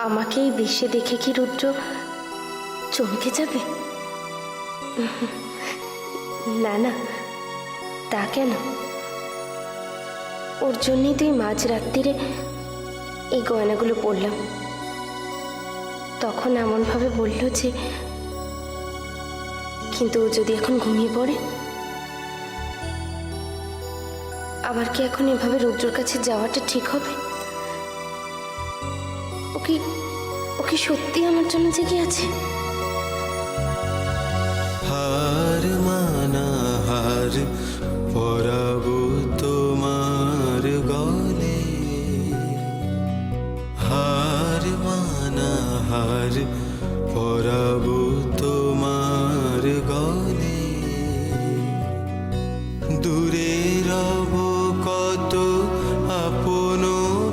আমাকে এই বেশে দেখে কি রুদ্র চমকে যাবে? না না, তা কেন? ওর জন্যই তুই মাঝরাত্রিরে এই গয়নাগুলো পরলাম। তখন এমনভাবে বলল যে, কিন্তু ও যদি এখন ঘুমিয়ে পড়ে, আবার কি এখন এভাবে রুদ্রর কাছে যাওয়াটা ঠিক হবে? ও কি সত্যি আমার জন্য জেগে আছে? হার মানা হার পরাবো তোমার গলে, হার মানা হার পরাবো তোমার গলে, দূরে রব কত আপন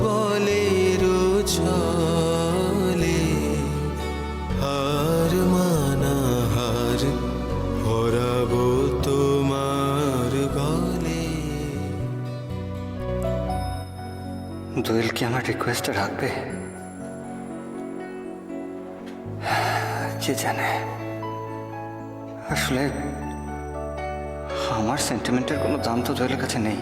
বলের ছলে, হার মানা হার পরাবো তোমার গলে। দোয়েল কি আমার রিকোয়েস্টটা রাখবে? কে জানে। আসলে আমার সেন্টিমেন্টের কোনো দাম তো দোয়েলের কাছে নেই।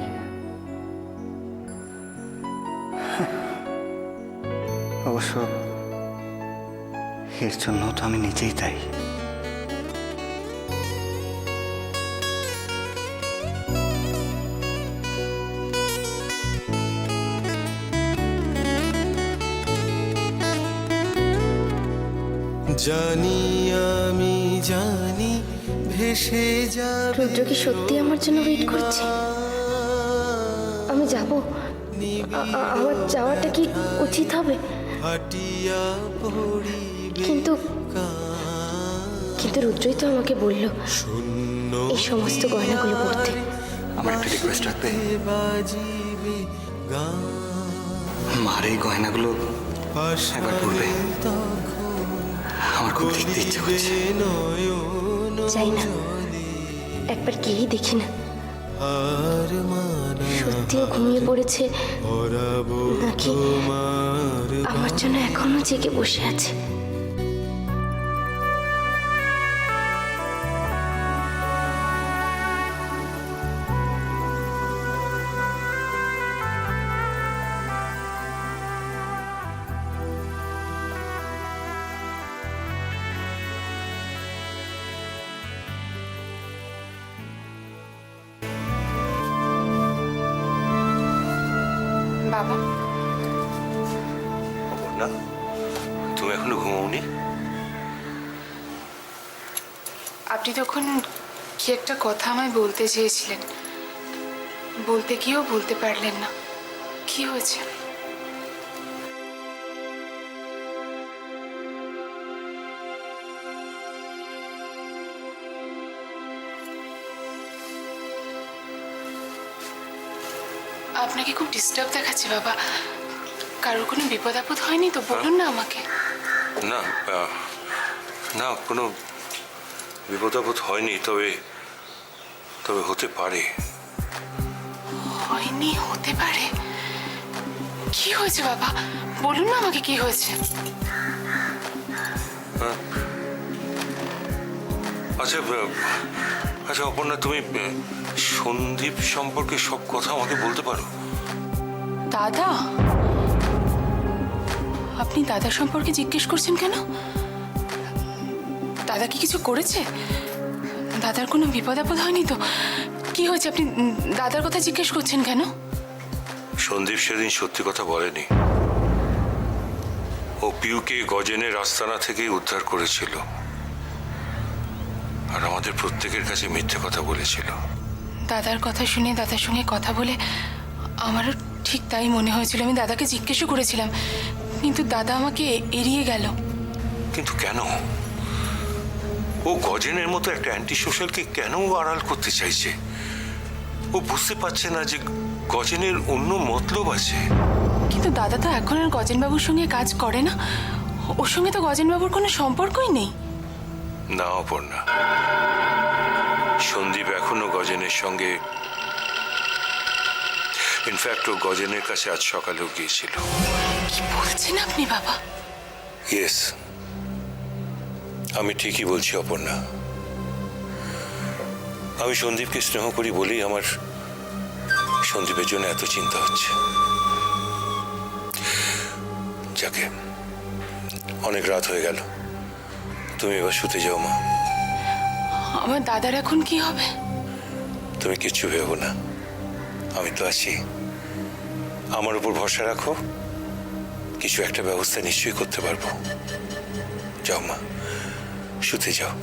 অবশ্য এর জন্য তো আমি নিজেই দায়ী। জানি আমি জানি ভেসে যাবে। রুদ্র কি সত্যি আমার জন্য ওয়েট করছে? আমি যাব? আমার যাওয়াটা কি উচিত হবে? কিন্তু কিন্তু রুদ্রই তো আমাকে বলল এই সমস্ত গয়নাগুলো পড়তে। আমার একটা রিকোয়েস্ট রাখবে? মার এই গয়নাগুলো একবার পড়বে, আমার খুব দেখতে ইচ্ছে করছে। চাই না, একবার গিয়েই দেখি না সত্যিও ঘুমিয়ে পড়েছে নাকি আমার জন্য এখনো জেগে বসে আছে। বাবা, অপর্ণা, তুমি এখনো ঘুমাওনি? আপনি তখন কি একটা কথা আমায় বলতে চেয়েছিলেন, বলতে গিয়েও বলতে পারলেন না। কি হয়েছে? আপনাকে খুব ডিস্টার্ব দেখাচ্ছে বাবা। কারোর কোনো বিপদ আপদ হয়নি তো? বলুন না আমাকে। না না, কোনো বিপদ আপদ হয়নি, তবে তবে হতে পারে। হয়নি, হতে পারে? কি হয়েছে বাবা? বলুন না আমাকে কি হয়েছে। আচ্ছা আচ্ছা অপর্ণা, তুমি সন্দীপ সম্পর্কে সব কথা আমাকে বলতে পারো? দাদা? আপনি দাদা সম্পর্কে জিজ্ঞেস করছেন কেন? দাদা কি কিছু করেছে? দাদার কোনো বিপদ আপদ হয়নি তো? কি হয়েছে? আপনি দাদার কথা জিজ্ঞেস করছেন কেন? সন্দীপ সেদিন সত্যি কথা বলেনি। ও পিউকে গজেনের আস্তানা থেকেই উদ্ধার করেছিল, আর আমাদের প্রত্যেকের কাছে মিথ্যে কথা বলেছিল। দাদার কথা শুনে, দাদার সঙ্গে কথা বলে আমারও ঠিক তাই মনে হয়েছিল। আমি দাদাকে জিজ্ঞেসও করেছিলাম, কিন্তু দাদা আমাকে এড়িয়ে গেল। কিন্তু কেন? ও গজেনের মতো একটা অ্যান্টি সোশ্যালকে কেন আড়াল করতে চাইছে? ও বুঝতে পারছে না যে গজেনের অন্য মতলব আছে। কিন্তু দাদা তো এখন আর গজেনবাবুর সঙ্গে কাজ করে না। ওর সঙ্গে তো গজেনবাবুর কোনো সম্পর্কই নেই। না অপর্ণা, সন্দীপ এখনো গজেনের সঙ্গে, ইনফ্যাক্ট ও গজেনের কাছে আজ সকালেও গিয়েছিল। কি বলছেন আপনি বাবা? ইয়েস, আমি ঠিকই বলছি অপর্ণা। আমি সন্দীপকে স্নেহ করি বলেই আমার সন্দীপের জন্য এত চিন্তা হচ্ছে। যাকে অনেক রাত হয়ে গেল, তুমি এবার শুতে যাও মা। আমার দাদার এখন কি হবে? তুমি কিচ্ছু ভেবো না, আমি তো আছি। আমার উপর ভরসা রাখো, কিছু একটা ব্যবস্থা নিশ্চয়ই করতে পারবো। যাও মা, শুতে যাও।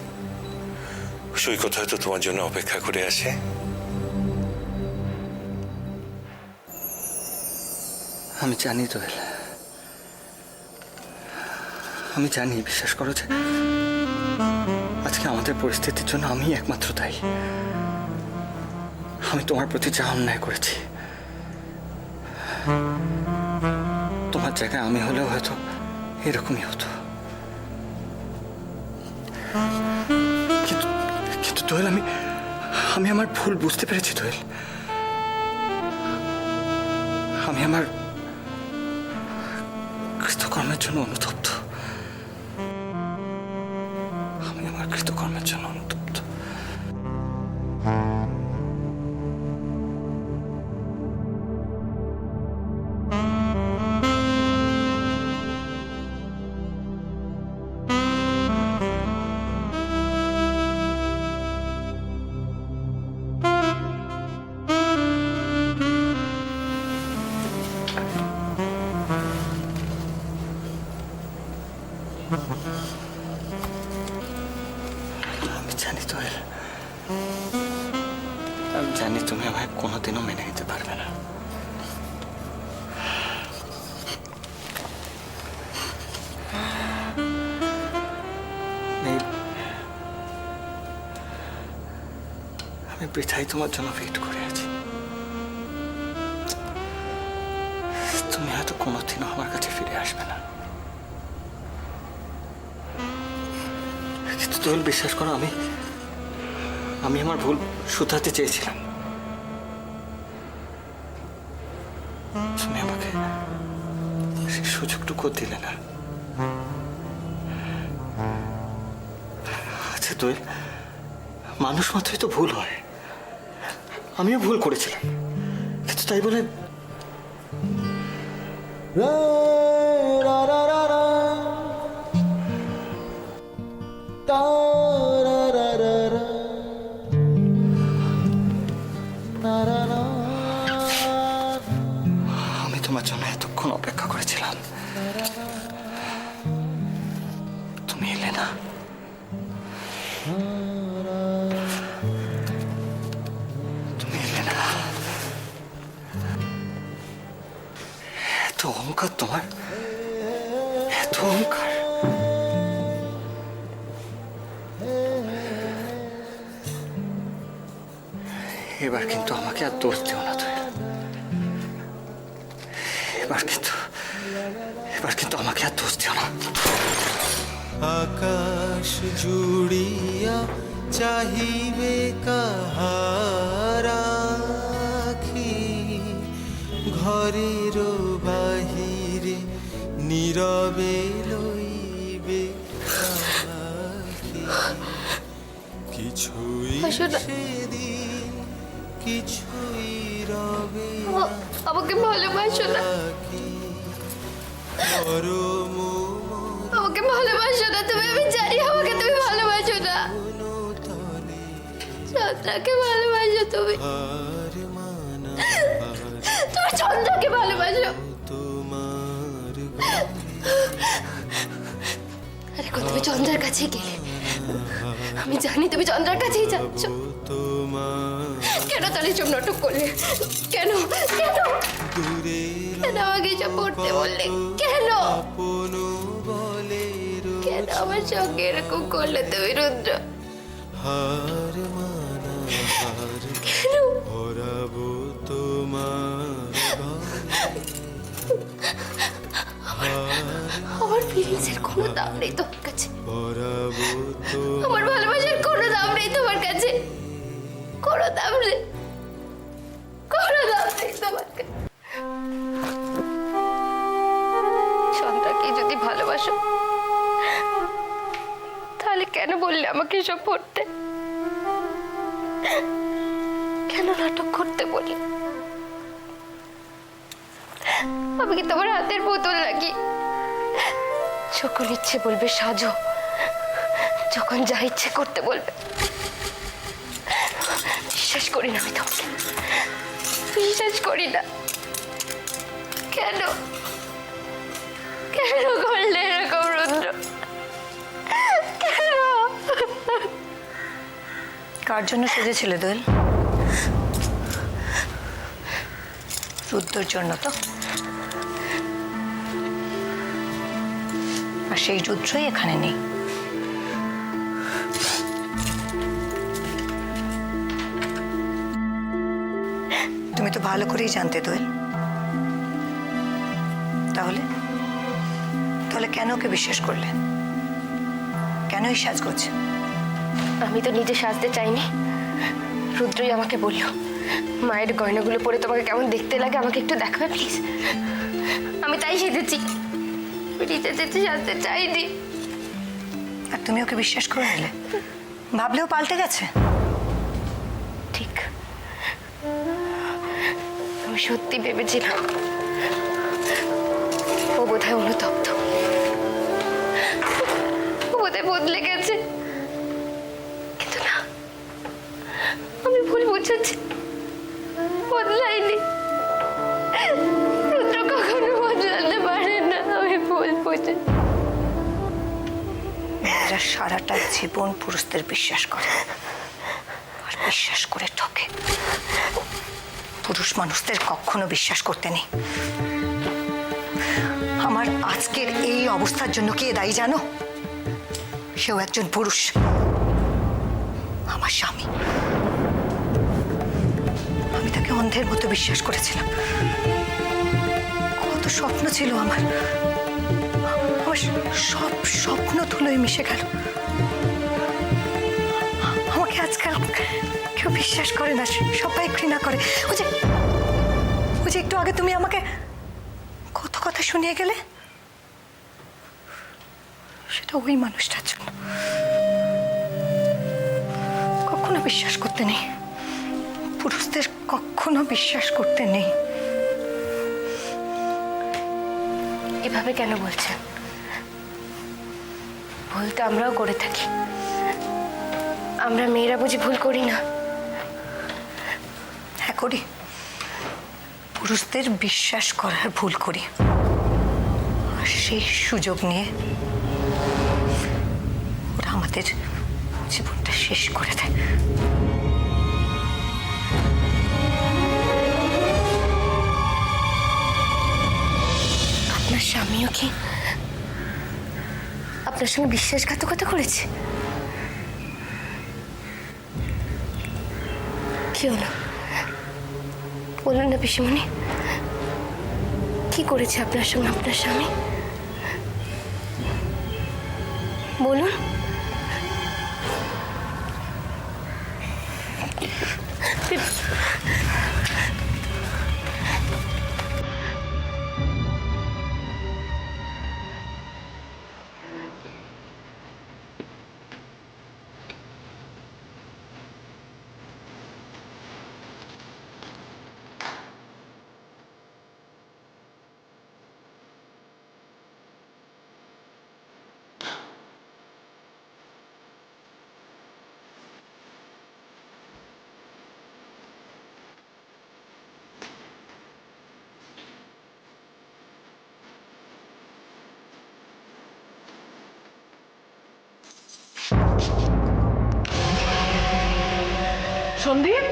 সৈকত হয়তো তোমার জন্য অপেক্ষা করে আছে। আমি জানি দোয়েল, আমি জানি, বিশ্বাস করো যে আজকে আমাদের পরিস্থিতির জন্য আমি একমাত্র দায়ী। আমি তোমার প্রতি যা অন্যায় করেছি, তোমার জায়গায় আমি হলেও হয়তো এরকমই হতো। কিন্তু দোয়েল, আমি আমার ভুল বুঝতে পেরেছি দোয়েল। আমি আমার কৃতকর্মের জন্য অনুতপ্ত। আমি আমার কৃতকর্মের জন্য অনুতপ্ত। আমি জানি দোয়েল, আমি জানি তুমি আমায় কোনোদিনও মেনে নিতে পারবে না। আমি বৃথাই তোমার জন্য ওয়েট করে আছি। তুমি হয়তো কোনোদিনও আমার কাছে ফিরে আসবে না, কিন্তু দোয়েল বিশ্বাস করো, আমি আমার ভুল শুধরাতে চেয়েছিলাম। তুমি আমাকে সেই সুযোগটুকু দিলে না। আচ্ছা দোয়েল, মানুষ মাত্রই তো ভুল হয়, আমিও ভুল করেছিলাম, কিন্তু তাই বলে আমি তোমার জন্য এতক্ষণ অপেক্ষা করেছিলাম, তুমি এলে না। তুমি এলে না। এত অহংকার তোমার, এত অহংকার। এবার কিন্তু আমাকে আর দোষ দিও না তুই। এবার কিন্তু আমাকে আর দোষ দিও না। আকাশ জুড়িয়া চাহিবে কাহারা আখি, ঘরের বাহিরে নীরবে লইবে আখি। কিছুই সেদিন কিছুই রবে আমাকে ভালোবাসো না, আমাকে ভালোবাসো না তুমি। আমি জানি আমাকে তুমি ভালোবাসো না। চন্দ্রাকে ভালোবাসো তুমি, তুমি চন্দ্রাকে ভালোবাসো। আরে তুমি চন্দ্রার কাছে গেলে, আমি জানি তুমি চন্দ্রার কাছেই যাচ্ছ। কেন তাহলে সব নাটক করলে? কেন কেন কেন আমাকে এসব পড়তে বললে? কেন কেন আমার সঙ্গে এরকম করলে তুমি রুদ্র? কেন? আমার ফিলিংসের কোনো দাম নেই তোমার কাছে, আমার ভালোবাসার কোনো দাম নেই তোমার কাছে, কোনো দাম নেই, কোনো দাম নেই তোমার কাছে। চন্দ্রাকে যদি ভালোবাসো কেন বললে আমাকে এসব পড়তে? কেন নাটক করতে বলি? আমি কি তোমার হাতের বোতল নাকি? যখন ইচ্ছে বলবে সাজো, যখন যা ইচ্ছে করতে বলবে। বিশ্বাস করি না আমি তোমাকে, বিশ্বাস করি না। কেন কেন করলে এরকম রুদ্র? কেন? কার জন্য সেজেছিলে দোয়েল? রুদ্রর জন্য তো। আর সেই রুদ্রই এখানে নেই। তুমি তো ভালো করেই জানতে দোয়েল। তাহলে তাহলে কেন ওকে বিশ্বাস করলে? কেন এই সাজগোজ? আমি তো নিজে সাজতে চাইনি, রুদ্রই আমাকে বলল মায়ের গয়নাগুলো পরে তোমাকে কেমন দেখতে লাগে, আমাকে একটু দেখাবে প্লিজ। আমি তাই সেজেছি, নিজে যেতে সাজতে চাইনি। আর তুমি ওকে বিশ্বাস করে নিলে? ভাবলেও পাল্টে গেছে। ঠিক, আমি সত্যি ভেবেছিলাম ও বোধহয় অনুতপ্ত, ও বোধহয় বদলে গেছে। কিন্তু না, আমি ভুল বুঝেছি, বদলাইনি। রুদ্র কখনো বদলাতে পারে না, আমি ভুল বুঝেছি। মেয়েরা সারাটা জীবন পুরুষদের বিশ্বাস করে আর বিশ্বাস করে ঠকে। পুরুষ মানুষদের কখনো বিশ্বাস করতে নেই। আমার আজকের এই অবস্থার জন্য কে দায়ী জানো? সেও একজন পুরুষ, আমার স্বামী। আমি তাকে অন্ধের মতো বিশ্বাস করেছিলাম। কত স্বপ্ন ছিল আমার, আমার সব স্বপ্ন ধুলোয় মিশে গেল। আমাকে আজকাল কেউ বিশ্বাস করে না, সবাই ঘৃণা করে। ওই যে একটু আগে তুমি আমাকে কত কথা শুনিয়ে গেলে, সেটা ওই মানুষটার জন্য। কখনো বিশ্বাস করতে নেই, পুরুষদের কখনো বিশ্বাস করতে নেই। এভাবে কেন বলছেন? ভুল তো আমরাও করে থাকি, আমরা মেয়েরা বুঝি ভুল করি না? হ্যাঁ করি, পুরুষদের বিশ্বাস করার ভুল করি। আর সেই সুযোগ নিয়ে ওরা আমাদের জীবনটা শেষ করে দেয়। আপনার স্বামীও কি আপনার সঙ্গে বিশ্বাসঘাতকতা করেছে? কি হলো বলুন না পিসিমণি, কি করেছে আপনার সঙ্গে আপনার স্বামী? বলুন। সন্দীপ,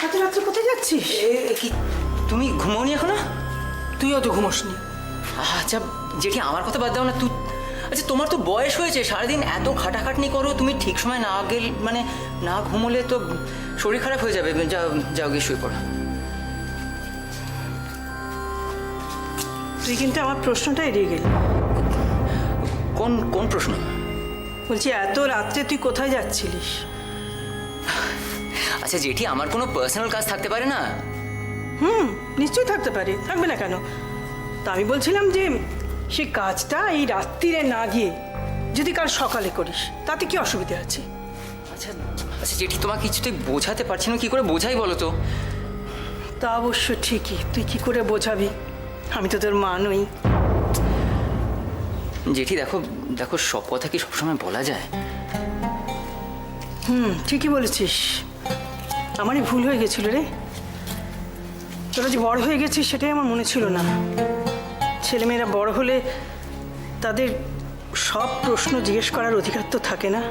এত রাত্রে কোথায় যাচ্ছিস? কি তুমি ঘুমোনি এখনো? তুইও তো ঘুমোসনি। আচ্ছা জেঠি, আমার কথা বাদ দাও না। তুই আচ্ছা, তোমার তো বয়স হয়েছে, সারাদিন এত খাটাখাটনি করো, তুমি ঠিক সময় না গেলে মানে না ঘুমোলে তো শরীর খারাপ হয়ে যাবে। যাও যাও, গিয়ে শুয়ে পড়ো। তুই কিন্তু আমার প্রশ্নটা এড়িয়ে গেলি। কোন কোন প্রশ্ন? বলছি এত রাত্রে তুই কোথায় যাচ্ছিলিস? আচ্ছা জেঠি, আমার কোনো পার্সোনাল কাজ থাকতে পারে না? নিশ্চয়ই থাকতে পারে, থাকবে না কেন? তা আমি বলছিলাম যে সে কাজটা এই রাত্রিরে না গিয়ে যদি কাল সকালে করিস তাতে কি অসুবিধা আছে? আচ্ছা আচ্ছা জেঠি, তোমাকে কিছুতে বোঝাতে পারছি না, কি করে বোঝাই বলো তো? তা অবশ্য ঠিকই, তুই কি করে বোঝাবি? আমি তো তোর মা নই। জেঠি দেখো দেখো, সব কথা কি সবসময় বলা যায়? ঠিকই বলেছিস, আমারই ভুল হয়ে গেছিল রে। তোরা যে বড় হয়ে গেছিস সেটাই আমার মনে ছিল না। ছেলেমেয়েরা বড় হলে তাদের সব প্রশ্ন জিজ্ঞেস করার অধিকার তো থাকে না।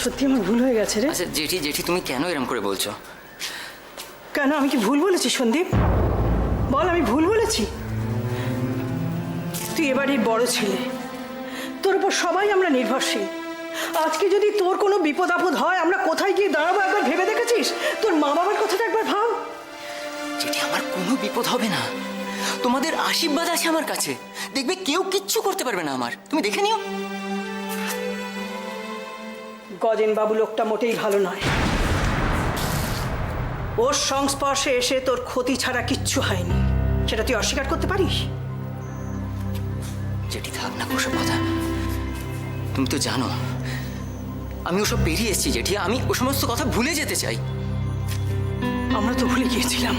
সত্যি আমার ভুল হয়ে গেছে রে। আচ্ছা জেঠি জেঠি, তুমি কেন এরকম করে বলছো? কেন, আমি কি ভুল বলেছি সন্দীপ? বল, আমি ভুল বলেছি? তুই এবারই বড় ছেলে, তোর উপর সবাই আমরা নির্ভরশীল। আজকে যদি তোর কোনো বিপদ আপদ হয় আমরা কোথায় গিয়ে দাঁড়াবো একবার ভেবে দেখেছিস? তোর মা বাবার কথাটা একবার ভাব। জেঠি, আমার কোনো বিপদ হবে না, তোমাদের আশীর্বাদ আছে আমার কাছে। দেখবে কেউ কিচ্ছু করতে পারবে না আমার, তুমি দেখে নিও। গজেন বাবু লোকটা মোটেই ভালো নয়। ওর সংস্পর্শে এসে তোর ক্ষতি ছাড়া কিচ্ছু হয়নি, সেটা তুই অস্বীকার করতে পারিস? জেঠি থাক না ওসব কথা, তুমি তো জানো আমি ওসব পেরিয়ে এসেছি জেঠি। আমি ও সমস্ত কথা ভুলে যেতে চাই। আমরা তো ভুলে গিয়েছিলাম,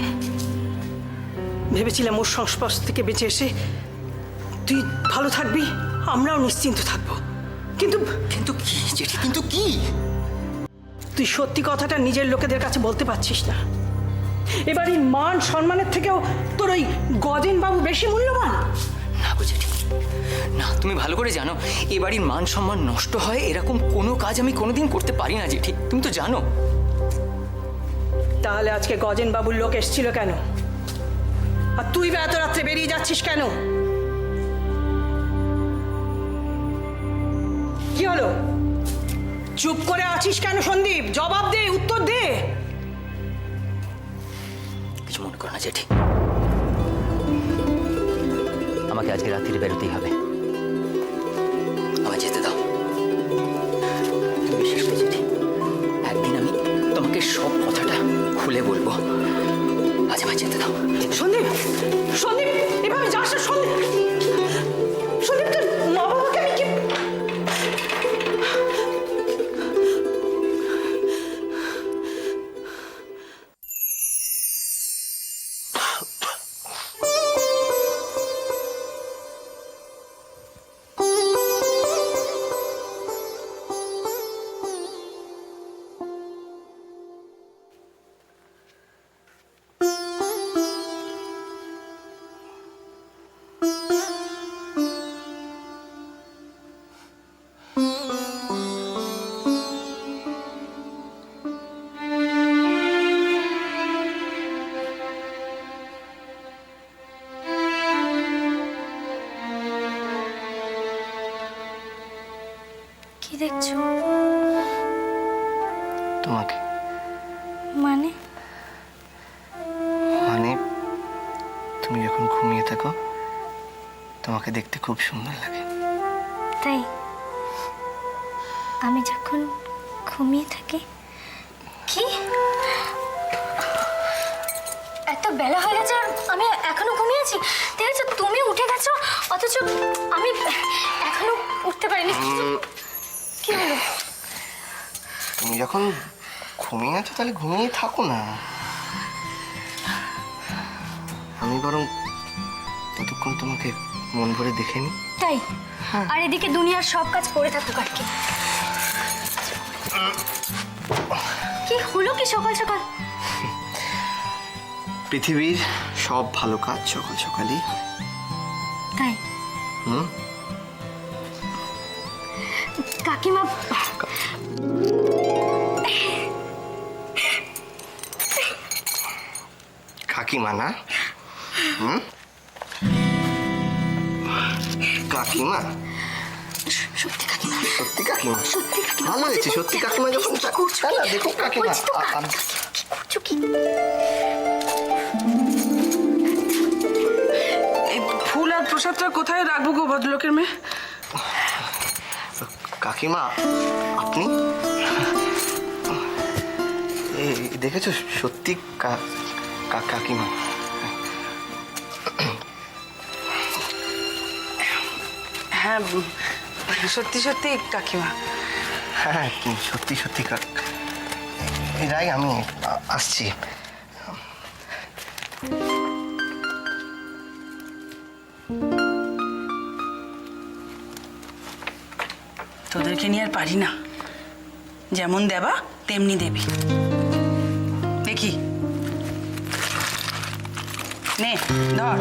ভেবেছিলাম ওর সংস্পর্শ থেকে বেঁচে এসে তুই ভালো থাকবি, আমরাও নিশ্চিন্ত থাকবো। কিন্তু কিন্তু কি জেঠি, কিন্তু কি? তুই সত্যি কথাটা নিজের লোকেদের কাছে বলতে পারছিস না। এবার এই মান সম্মানের থেকেও তোর ওই গজেন বাবু বেশি মূল্যবান? না গো জেঠি, না, তুমি ভালো করে জানো এ বাড়ির মান সম্মান নষ্ট হয় এরকম কোনো কাজ আমি কোনোদিন করতে পারি না জেঠি, তুমি তো জানো। তাহলে আজকে গজেন বাবুর লোক এসেছিল কেন? আর তুই বা এত রাত্রে বেরিয়ে যাচ্ছিস কেন? কি হলো? চুপ করে আছিস কেন সন্দীপ? জবাব দে, উত্তর দে। কিছু মনে করো না জেঠি, আমাকে আজকে রাত্রিরে বেরোতেই হবে, আমায় যেতে দাও। তুমি বিশ্বাস করো জেঠি, একদিন আমি তোমাকে সব কথাটা খুলে বলবো, আজ আমায় যেতে দাও। সন্দীপ, সন্দীপ, এভাবে যাস না সন্দীপ। সন্দীপ, তোর মা বাবাকে আমি কি... কি দেখছো? তোমাকে। মানে? মানে তুমি যখন ঘুমিয়ে থাকো তোমাকে দেখতে খুব সুন্দর লাগে। তাই? আমি যখন ঘুমিয়ে থাকি? কি এত বেলা হয়ে গেছে আর আমি এখনো ঘুমিয়ে আছি? দেখেছো, তুমি উঠে গেছো অথচ আমি এখনো উঠতে পারিনি। কি হলো? তুমি যখন ঘুমিয়ে আছো তাহলে ঘুমিয়ে থাকো না, আমি বরং ততক্ষণ তোমাকে মন ভরে দেখে নি। তাই? আর এদিকে দুনিয়ার সব কাজ পড়ে থাকুক আর কি। কি হলো কি সকাল সকাল? পৃথিবীর সব ভালো কাজ সকাল সকালই। তাই? হুম। কাকিমা, কাকিমা না? হুম, কাকিমা। সত্যি কাকিমা, সত্যি কাকিমা? সত্যি কাকিমা। ভালো হয়েছে সত্যি কাকিমা যখন। না দেখো কাকিমা, কি করছো কি? এই ফুল আর প্রসাদটা কোথায় রাখবো গো ভদ্রলোকের মেয়ে? কাকিমা আপনি দেখেছো সত্যি কাকিমা। হ্যাঁ সত্যি সত্যি কাকিমা। হ্যাঁ কি সত্যি সত্যি রাই, আমি আসছি। তোদেরকে নিয়ে আর পারি না, যেমন দেবা তেমনি দেবি। দেখি নে ধর।